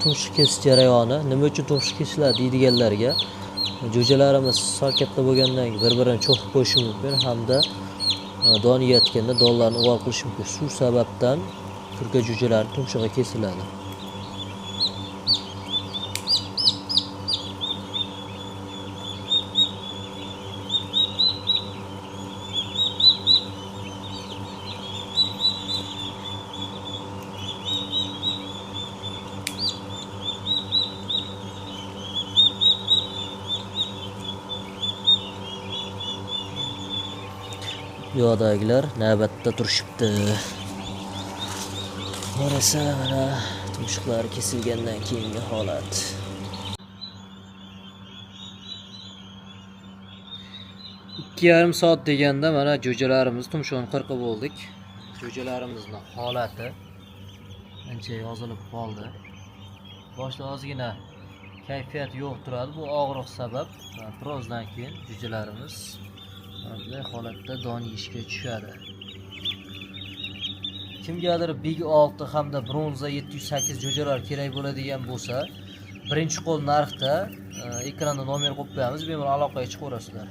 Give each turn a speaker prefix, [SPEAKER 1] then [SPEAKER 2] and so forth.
[SPEAKER 1] tumshuq kesish jarayoni. Nima uchun tumshuq kesiladi deydiganlarga, jo'jalarimiz sal katta bo'lgandan keyin bir-birini cho'qib qo'yishi mumkin hamda don yeyotganda donlarni uvol qilishi mumkin. Shu sababdan turka jo'jalari tumshug'i kesiladi. Yo'dagilar navbatda turishibdi. Qarasa mana tumshuqlari kesilgandan keyingi holat. 2,5 soat deganda mana jo'jalarimiz tumshug'ini qirqib oldik. Jo'jalarimizning holati ancha yozilib qoldi. Boshda ozgina kayfiyat yo'q turadi. Bu og'riq sabab. Birozdan keyin jo'jalarimiz bunday holatda don yeyishga tushadi. Kimgadir Big 6 hamda bronza 708 jo'jalar kerak bo'ladigan bo'lsa, birinchi qo'l narxda ekranda nomer qo'yib qo'yamiz, bemalol aloqaga chiqaverasizlar.